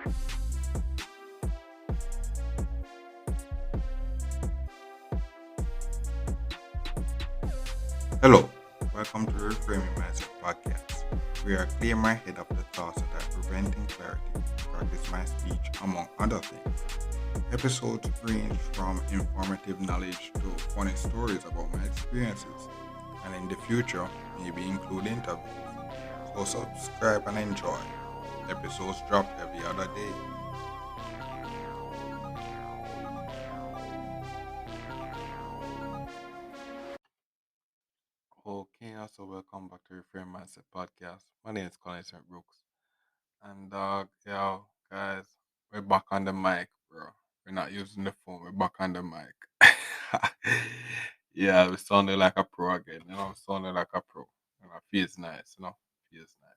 Hello, welcome to the Reframing Mindset podcast. We are clear my head of the thoughts that are preventing clarity, practice my speech, among other things. Episodes range from informative knowledge to funny stories about my experiences, and in the future, maybe include interviews. So subscribe and enjoy. Episodes drop every other day. Okay, also welcome back to Reframe Mindset Podcast. My name is Colin St. Brooks. And yo, guys, we're back on the mic, bro. We're not using the phone, we're back on the mic. Yeah, we sounded like a pro again, sounded like a pro. Feels nice, feels nice.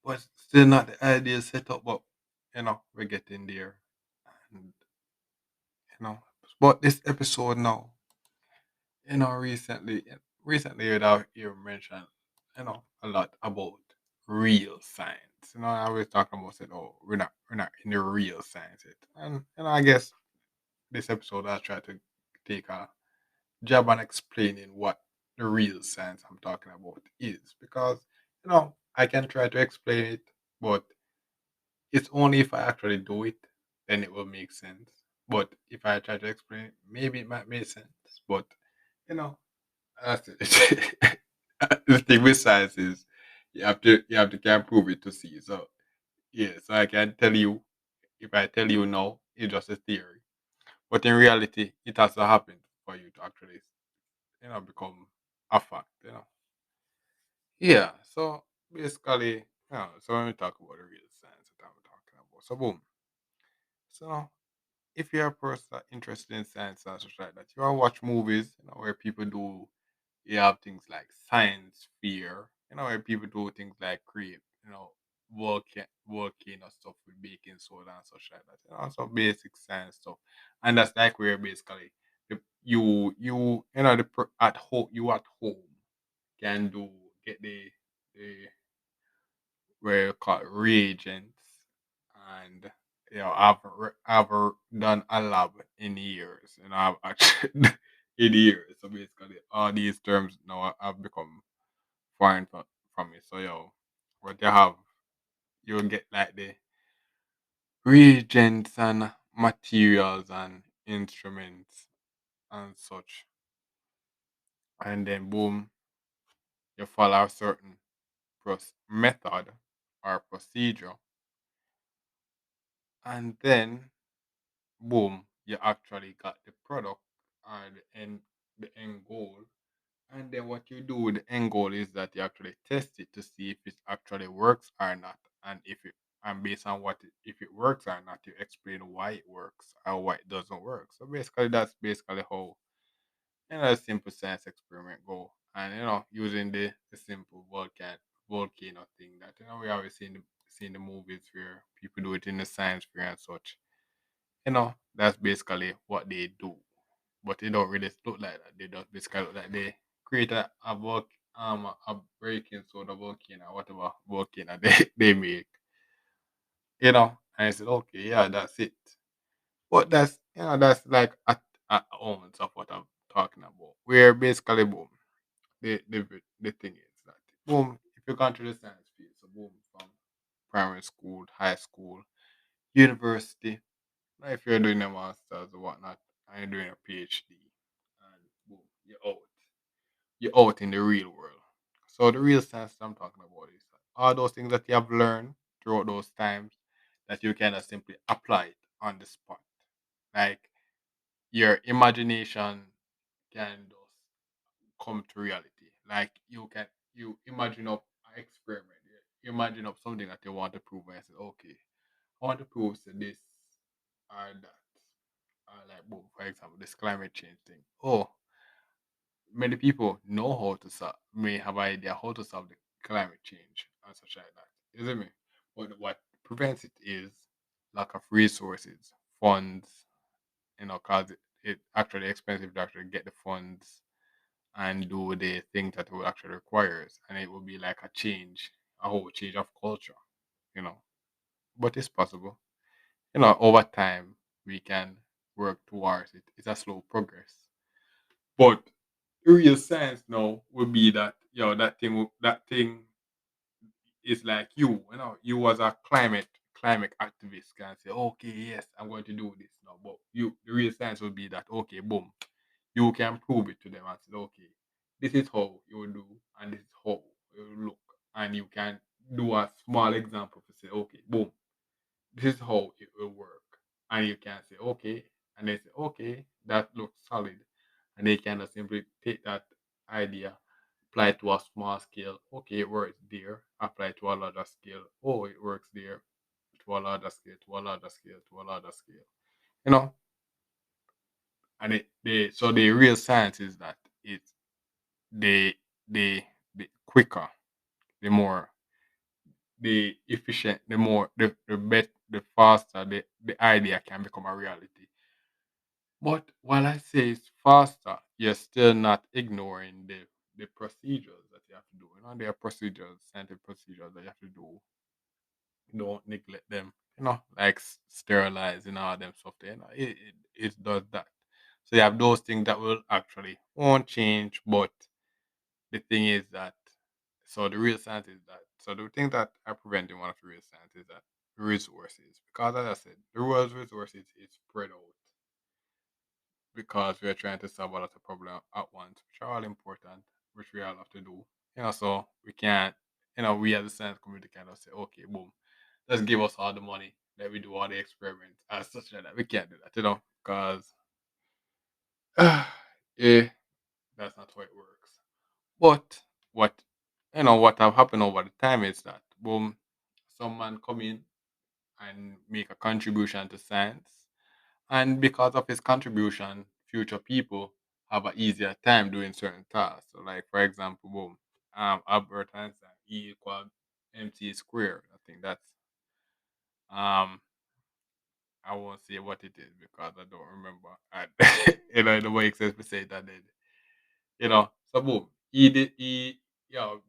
But still not the ideal setup, but we're getting there. And you know, but this episode now, recently without you mentioned, a lot about real science. I always talk about it. Oh, we're not in the real science yet. And I guess this episode I try to take a job on explaining what the real science I'm talking about is, because I can try to explain it, but it's only if I actually do it, then it will make sense. But if I try to explain it, maybe it might make sense. But you know, that's it. The thing with science is you have to can prove it to see. So yeah, so I can tell you, if I tell you no, it's just a theory. But in reality, it has to happen for you to actually become a fact. Yeah. So basically, so when we talk about the real science that I'm talking about, so boom. So if you're a person that interested in science and such like that, you want to watch movies, where people do, you have things like science fair, where people do things like create, volcano stuff with baking soda and such like that, so basic science stuff. And that's like where basically at home can do, get the where you call it reagents, and I've done a lab in years, I've actually in years. So basically, all these terms now have become foreign from me. So what you have, you get like the reagents and materials and instruments and such, and then boom, you follow a certain method or procedure, and then boom, you actually got the product and the end goal. And then what you do with the end goal is that you actually test it to see if it actually works or not. And based on if it works or not, you explain why it works or why it doesn't work. So basically that's basically how a simple science experiment go. And using the simple volcano thing that we always see in the movies where people do it in the science fair and such. That's basically what they do. But they don't really look like that. They just basically look like they create a breaking soda volcano, whatever volcano they make. And I said, okay, yeah, that's it. But that's like at moments of what I'm talking about. Where basically boom, the thing is that boom, if you go to the science field, so boom, from primary school, high school, university, if you're doing a master's or whatnot, and you're doing a PhD, and boom, you're out in the real world. So the real science I'm talking about is all those things that you have learned throughout those times, that you can simply apply it on the spot. Like your imagination can just come to reality. Like you imagine up an experiment. You imagine up something that you want to prove, and you say, okay, I want to prove this or that. Like boom, for example, this climate change thing. Oh, many people know how to solve, may have idea how to solve the climate change and such like that. Isn't me? But what prevents it is lack of resources, funds. Cause it actually expensive to actually get the funds and do the things that it will actually requires, and it will be like a whole change of culture. You know. but it's possible. Over time we can work towards it. It's a slow progress. But the real science now would be that that thing is like you as a climate activist can say, okay, yes, I'm going to do this now. But the real science would be that, okay, boom, you can prove it to them and say, okay, this is how you will do, and this is how it will look, and you can do a small example to say, okay, boom, this is how it will work, and you can say, okay, and they say, okay, that looks solid, and they can just simply take that idea, apply it to a small scale. Okay, it works there. Apply it to a larger scale. Oh, it works there. To a larger scale. To a larger scale. To a larger scale. You know, and the real science is that it's the the quicker, the more the efficient, the faster the idea can become a reality. But while I say it's faster, you're still not ignoring the procedures that you have to do. There are procedures, scientific procedures that you have to do. Don't neglect them. Like sterilizing all them stuff. There, it does that. So you have those things that will actually won't change, but the thing is that so the real science is that so the thing that are preventing one of the real science is that resources. Because as I said, the world's resources is spread out because we are trying to solve a lot of problems at once, which are all important, which we all have to do. So we can't, we as a science community kind of say, okay, boom, let's give us all the money, let we do all the experiments as such like that. We can't do that, because yeah, that's not how it works. But what what have happened over the time is that boom, some man come in and make a contribution to science. And because of his contribution, future people have an easier time doing certain tasks. So, like for example, boom, Albert Einstein, E equal MC squared. I think that's um I won't say what it is because I don't remember. And the way it says we say that then. So boom.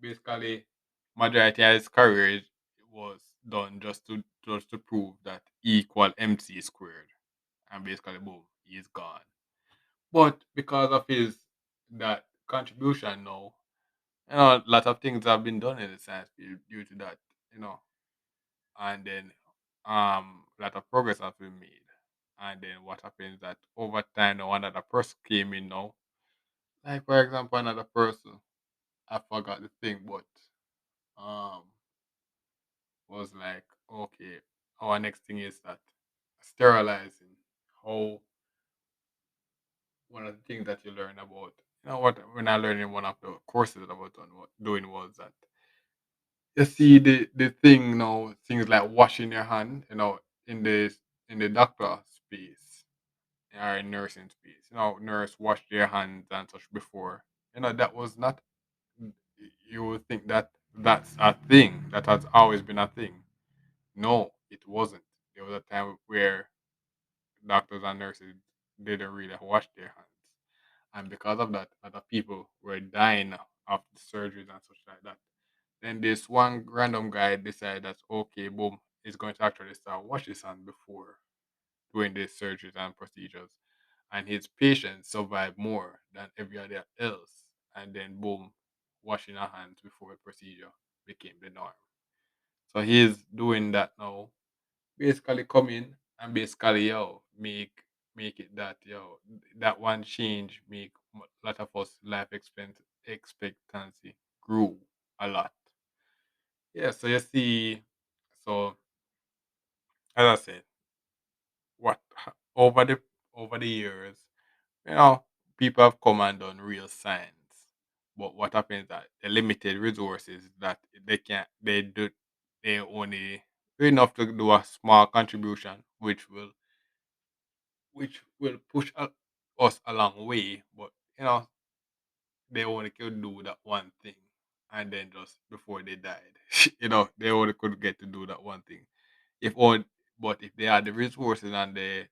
Basically majority of his career was done just to prove that E equal MC squared. And basically boom, he's gone. But because of his that contribution now, a lot of things have been done in the science field due to that, you know, and then a lot of progress has been made. And then what happens that over time now another person came in now. Like for example another person, I forgot the thing, but um was like, okay, our next thing is that sterilizing. How one of the things that you learn about, what when I learned in one of the courses that I was doing was that you see the thing now, things like washing your hand, in the doctor space or in nursing space, nurse wash their hands and such before. That was not. You would think that that's a thing that has always been a thing. No, it wasn't. There was a time where doctors and nurses didn't really wash their hands. And because of that, other people were dying of the surgeries and such like that. Then this one random guy decided that okay, boom, he's going to actually start wash his hand before doing these surgeries and procedures. And his patients survived more than every other else. And then boom, washing our hands before a procedure became the norm. So he's doing that now. Basically come in and basically make it that that one change make a lot of us life expectancy grew a lot. Yeah, so you see, so as I said, what over the years, you know, people have come and done real science. But what happens that the limited resources that they only do enough to do a small contribution, which will push us a long way. But they only could do that one thing, and then just before they died, they only could get to do that one thing. If only, but if they had the resources and the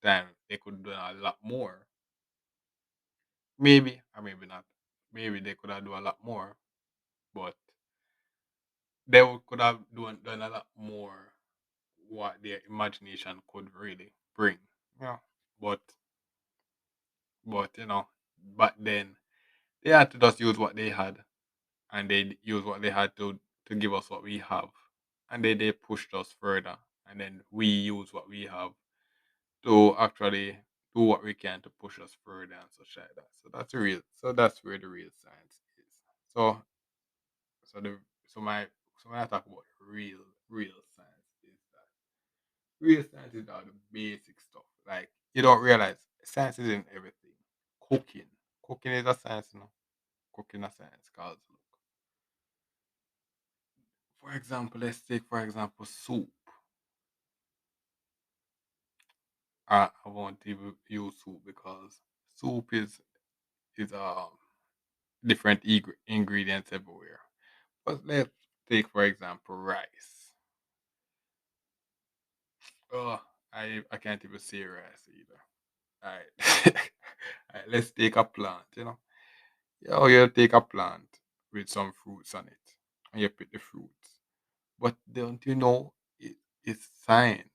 time, they could do a lot more. Maybe or maybe not. Maybe they could have done a lot more, but could have done a lot more. what their imagination could really bring. Yeah. But back then they had to just use what they had, and they use what they had to give us what we have, and they pushed us further, and then we use what we have to actually do what we can to push us further and such like that. So that's real. So that's where the real science is. So so the so my so when I talk about real science is that real science is all the basic stuff. Like you don't realize science isn't everything. Cooking. Cooking is a science, Cooking a science cause look. For example, let's take for example soup. I won't even use soup because soup is different ingredients everywhere. But let's take for example rice. Oh, I can't even say rice either. Alright. Alright, let's take a plant, you take a plant with some fruits on it and you pick the fruits. But don't you know it's science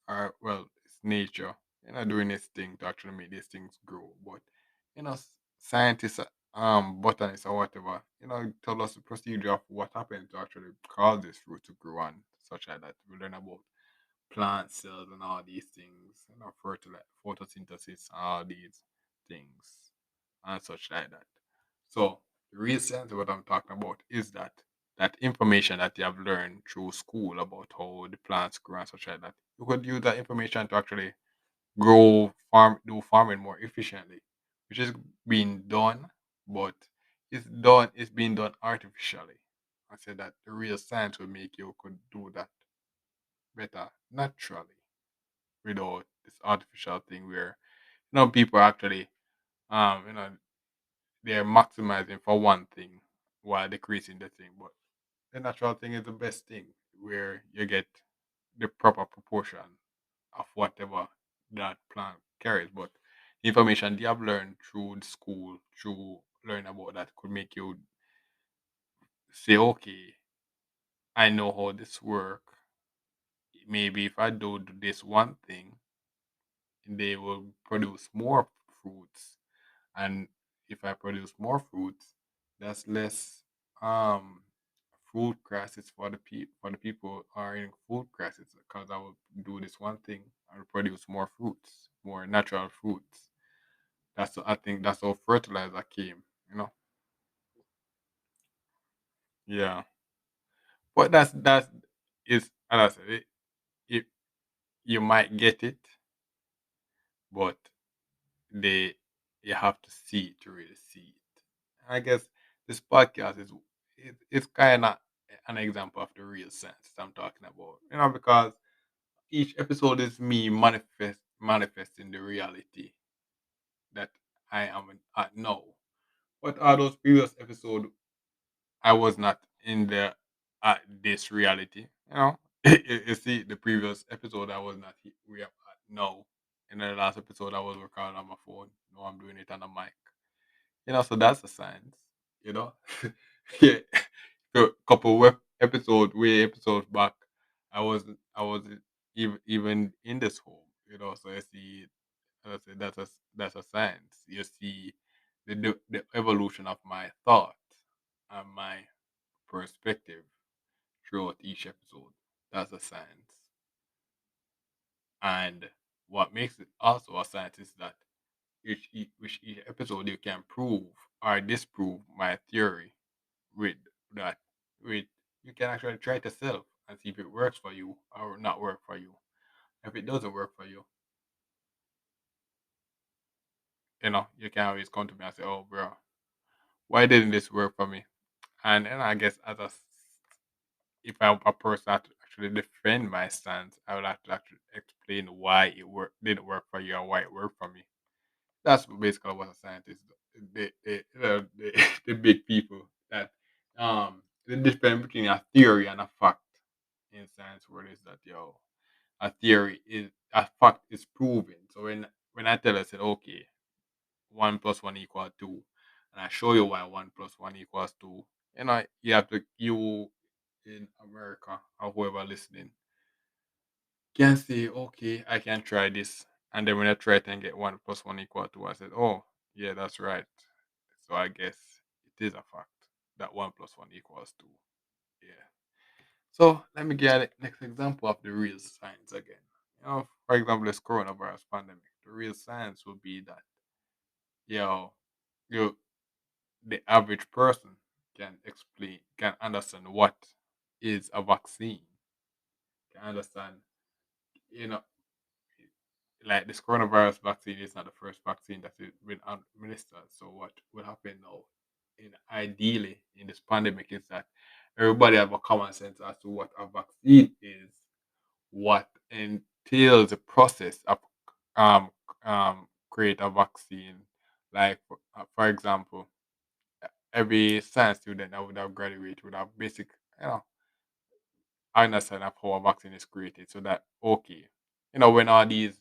or well, it's nature, doing its thing to actually make these things grow. But scientists, botanists or whatever, tell us the procedure of what happened to actually cause this fruit to grow and such like that. We learn about plant cells and all these things, photosynthesis, all these things and such like that. So the real sense of what I'm talking about is that information that you have learned through school about how the plants grow and such like that. You could use that information to actually do farming more efficiently, which is being done, but it's being done artificially. I said that the real science will make you could do that better naturally without this artificial thing where people actually um you know they're maximizing for one thing while decreasing the thing. But the natural thing is the best thing where you get the proper proportion of whatever that plant carries. But the information you have learned through the school, through learning about that could make you say, okay, I know how this work. Maybe if I do this one thing, they will produce more fruits. And if I produce more fruits, that's less um food crisis for the people are in food crisis because I will do this one thing. I will produce more fruits, more natural fruits. I think that's how fertilizer came. Yeah. But that's is and I said it you might get it, but they you have to see it to really see it. I guess this podcast it's kind of an example of the real sense I'm talking about. Because each episode is me manifesting the reality that I am at now. But all those previous episodes, I was not in the at this reality. You see, the previous episode I was not we are at now. In the last episode, I was recording on my phone. Now I'm doing it on a mic. So that's a science. You know, yeah. A couple episodes back, I was even in this home. So I see, as I said, that's a science. You see the evolution of my thought and my perspective throughout each episode. That's a science. And what makes it also a science is that which each episode you can prove or disprove my theory with that with you can actually try it yourself and see if it works for you or not work for you. If it doesn't work for you, you can always come to me and say, "Oh, bro, why didn't this work for me?" And I guess if I'm a person that actually defend my stance, I would have to actually explain why didn't work for you or why it worked for me. That's basically what a scientist do. The the big people that the difference between a theory and a fact in science world is that a fact is proven. So when I tell you, I said, okay, 1 plus 1 equals 2, and I show you why 1 plus 1 equals 2, you have to you in America or whoever listening, can say, okay, I can try this. And then when I try it and get 1 plus 1 equal 2, I said, oh, yeah, that's right. So I guess it is a fact that 1 plus 1 equals 2. Yeah. So let me get the next example of the real science again. For example, this coronavirus pandemic. The real science would be that, you know, you the average person can understand what is a vaccine, can understand, you know, like this coronavirus vaccine is not the first vaccine that has been administered. So what will happen now, ideally in this pandemic, is that everybody have a common sense as to what a vaccine is, what entails the process of um create a vaccine. Like for example, every science student that would have graduated would have basic, you know, understand of how a vaccine is created. So that okay, when all these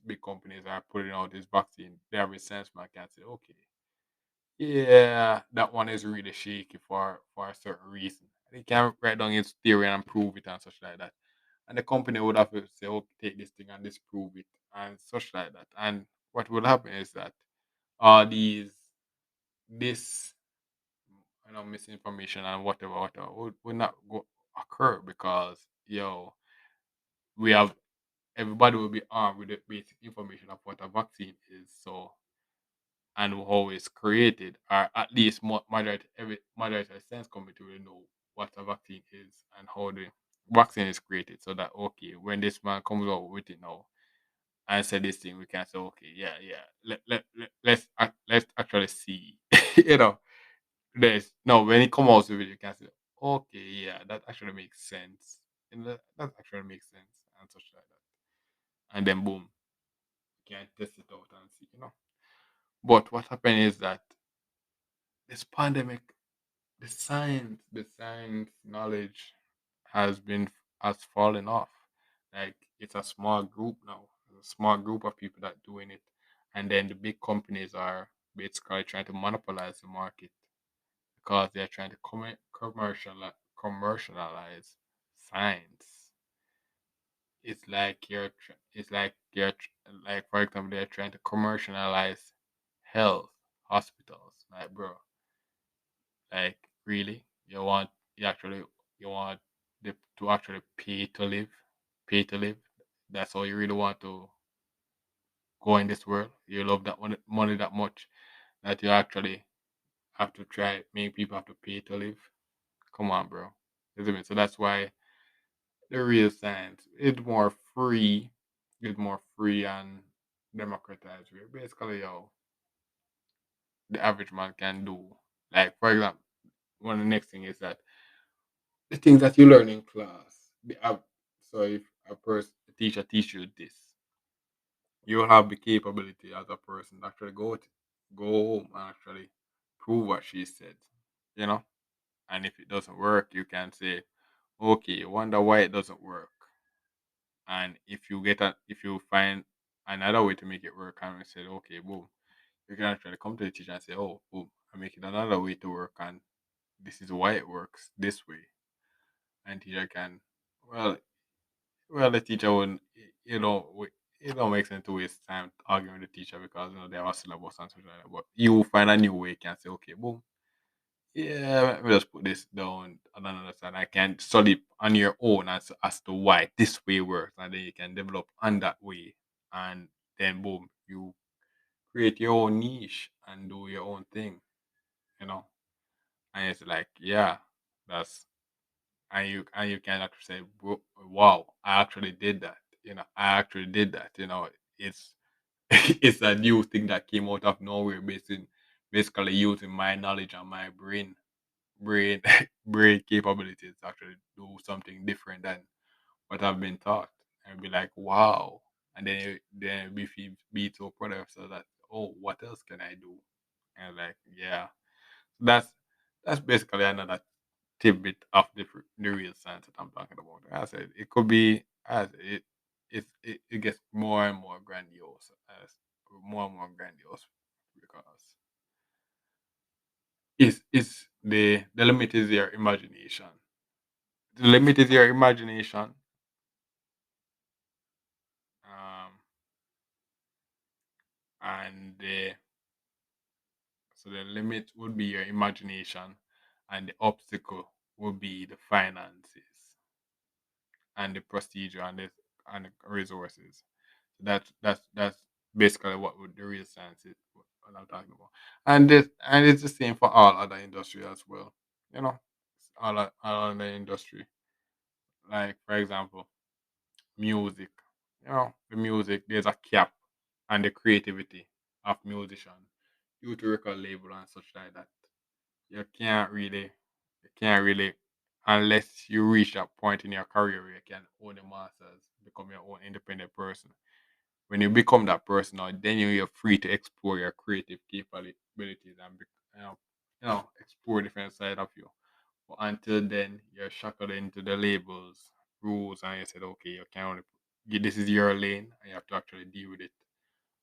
big companies are putting out this vaccine, the average science man can say, okay, yeah, that one is really shaky for a certain reason. They can write down its theory and prove it and such like that. And the company would have to say, okay, take this thing and disprove it and such like that. And what will happen is that all this misinformation and whatever will not go occur because we have everybody will be armed with the basic information of what a vaccine is. So and how it's created, or at least majority of science community will know what a vaccine is and how the vaccine is created. So that okay, when this man comes out with it now and said this thing, we can say okay, yeah. Let's actually see, you know. There's no when it comes out with it, you can say okay, yeah, that actually makes sense, and that actually makes sense and such like that. And then boom, you can test it out and see. But what happened is that this pandemic, the science knowledge has been has fallen off. Like it's a small group now, a small group of people that doing it, and then the big companies are basically trying to monopolize the market because they're trying to commercialize science. It's like for example they're trying to commercialize health hospitals. Like bro, like really, you want to actually pay to live. That's all you really want to go in this world. You love that money that much that you actually have to try make people have to pay to live. Come on, bro. Isn't it? So that's why the real science is more free. It's more free and democratized. Where basically, the average man can do. Like for example, one of the next thing is that the things that you learn in class. So if a teacher teach you this, you will have the capability as a person to actually go home and actually prove what she said. You know, and if it doesn't work, you can say, okay, you wonder why it doesn't work. And if you find another way to make it work, and we said, okay, boom, you can actually come to the teacher and say, oh, boom, I make it another way to work, and this is why it works this way. And teacher can, well, the teacher wouldn't, it don't make sense to waste time arguing with the teacher because they have a syllabus and such like that. But you find a new way, you can say, okay, boom, yeah, let me just put this down and understand. I can study on your own as to why this way works, and then you can develop on that way, and then boom, you create your own niche and do your own thing, you know. And it's like, yeah, that's and you can actually say, wow, I actually did that. I actually did that. It's it's a new thing that came out of nowhere, basically using my knowledge and my brain brain capabilities to actually do something different than what I've been taught, and be like, wow. And then we feel be so proud of ourselves that, oh, what else can I do? And like, yeah, that's that's basically another tidbit of the real science that I'm talking about. Like I said it could be as it gets more and more grandiose as more and more grandiose because is the limit is your imagination. The limit is your imagination. and so the limit would be your imagination, and the obstacle would be the finances and the procedure and the resources. So that's basically the real science is what I'm talking about. And it's the same for all other industry as well. You know, all other industry. Like for example, music. You know, the music there's a cap and the creativity of musician due to record label and such like that. You can't really unless you reach that point in your career where you can own the masters, become your own independent person. When you become that person now, then you're free to explore your creative capabilities and explore different side of you. But until then, you're shackled into the labels, rules, and you said, okay, you can only this is your lane, and you have to actually deal with it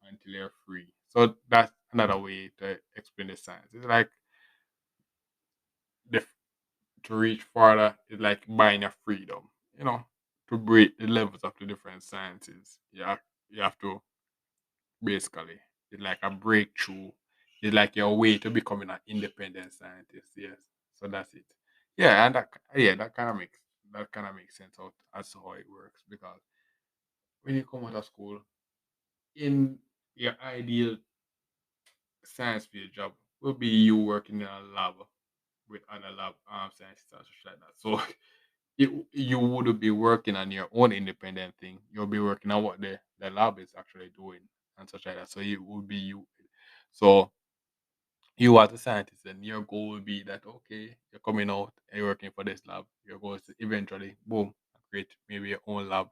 until you're free. So that's another way to explain the science. It's like the to reach farther is like buying your freedom. You know, to break the levels of the different sciences, you have to basically it's like a breakthrough. It's like your way to becoming an independent scientist. Yes, so that's it. Yeah, and that kind of makes sense out as to how it works because when you come out of school in your ideal science field job will be you working in a lab with other lab scientists and such like that. So you would be working on your own independent thing. You'll be working on what the lab is actually doing and such like that. So it would be you. So you as a scientist, and your goal will be that okay, you're coming out and you're working for this lab. Your goal is to eventually, boom, create maybe your own lab,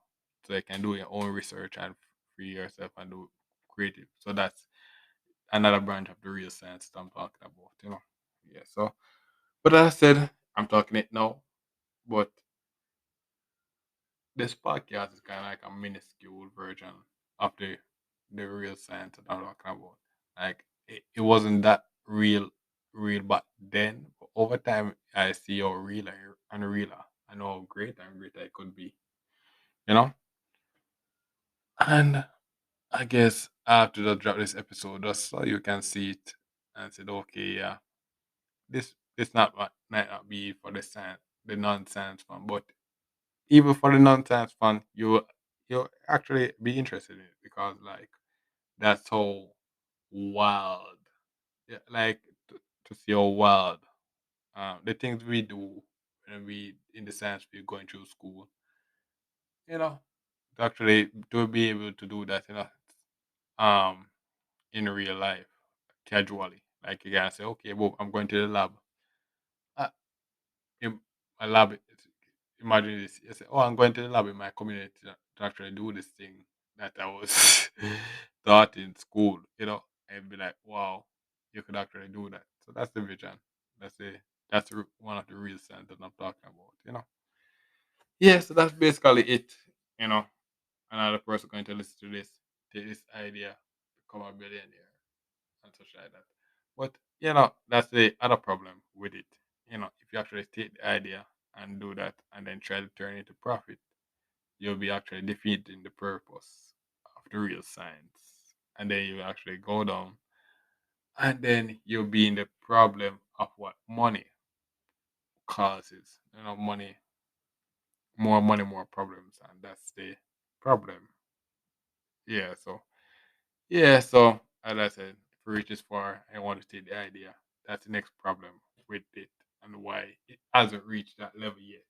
so you can do your own research and free yourself and do creative. So that's another branch of the real science that I'm talking about. Yeah. So, but as I said, I'm talking it now. But this podcast is kind of like a minuscule version of the real science that I'm talking about. Like it wasn't that real back then. But over time, I see how realer and realer and how greater and greater it could be. You know, and I guess I have to just drop this episode just so you can see it and said, okay, yeah, this not might not be for the non-science fan, but even for the non-science fan, you'll actually be interested in it because like that's so wild. Yeah, like to see how wild the things we do when we in the science we going through school, you know, to actually to be able to do that, um, in real life, casually. Like you can say, okay, well, I'm going to the lab. Uh, in my lab, imagine this. You say, oh, I'm going to the lab in my community to actually do this thing that I was taught in school, and be like, wow, you could actually do that. So that's the vision. That's the one of the real sense that I'm talking about. Yeah, so that's basically it. You know, another person going to listen to this, take this idea, become a billionaire and such like that. But that's the other problem with it. If you actually take the idea and do that and then try to turn it into profit, you'll be actually defeating the purpose of the real science. And then you actually go down and then you'll be in the problem of what money causes. Money, more problems, and that's the problem. Yeah, so as I said, if we reach this far, I want to take the idea. That's the next problem with it and why it hasn't reached that level yet.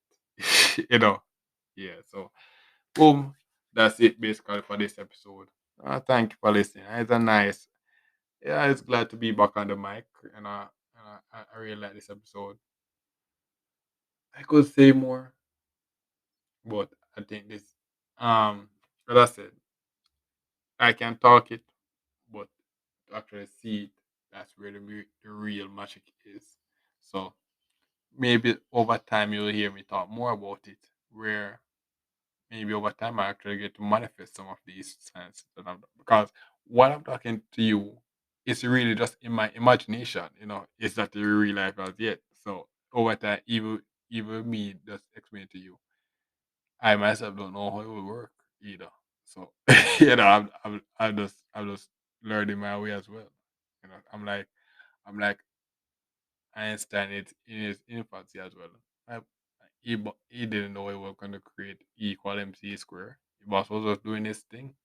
Yeah. So boom, that's it basically for this episode. Thank you for listening. It's a nice. Yeah, it's glad to be back on the mic, and I really like this episode. I could say more, but I think this. As I said, I can talk it, but to actually see it, that's where the real magic is. So maybe over time you'll hear me talk more about it, where maybe over time I actually get to manifest some of these senses because what I'm talking to you is really just in my imagination, it's not in real life as yet. So over time, even me just explain to you, I myself don't know how it will work either. So I'm just learning my way as well. I'm like Einstein in his infancy as well. I, he didn't know he was going to create E equal MC square. He was just doing his thing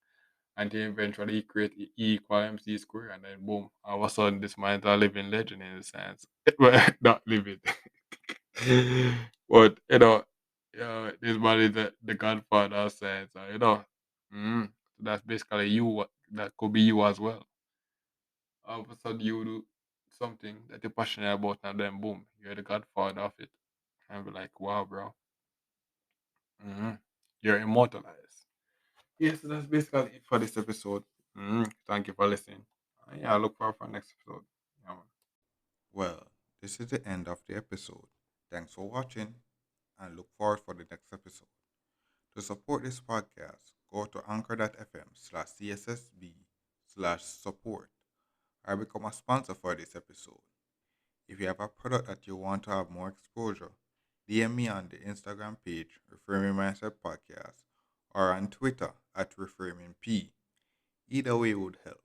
until eventually he create E equal MC square, and then boom, all of a sudden this man's a living legend in the science. Well, not living, but this man is the godfather of science. That's basically you. That could be you as well. All of a sudden you do something that you're passionate about, and then boom, you're the godfather of it. And be like, wow, bro, hmm you're immortalized. Yes, so that's basically it for this episode. Thank you for listening. Yeah, I look forward for next episode. Yeah, man. Well, this is the end of the episode. Thanks for watching and look forward for the next episode. To support this podcast, go to anchor.fm/cssb/support or become a sponsor for this episode. If you have a product that you want to have more exposure, DM me on the Instagram page, Reframing Mindset Podcast, or on Twitter at ReframingP. Either way would help.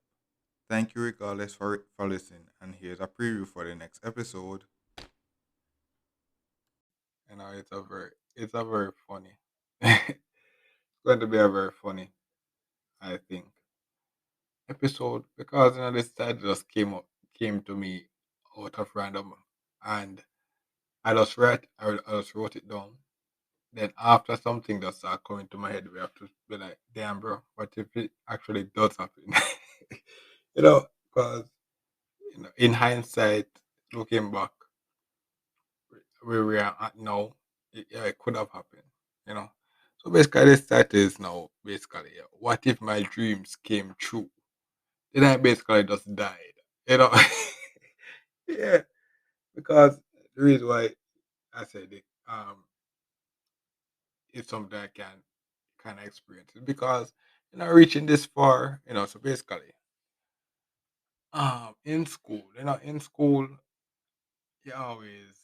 Thank you regardless for listening, and here's a preview for the next episode. It's a very funny. It's going to be a very funny, I think, episode because this title just came to me out of random, and I just wrote it down. Then after something just start coming to my head, we have to be like, damn, bro, what if it actually does happen? Because in hindsight, looking back, where we are at now, it could have happened. You know. So basically, this title is now basically, what if my dreams came true? Then I basically just died. You know. Yeah, because the reason why I said it, it's something I can kind of experience it because reaching this far, so basically, in school, you always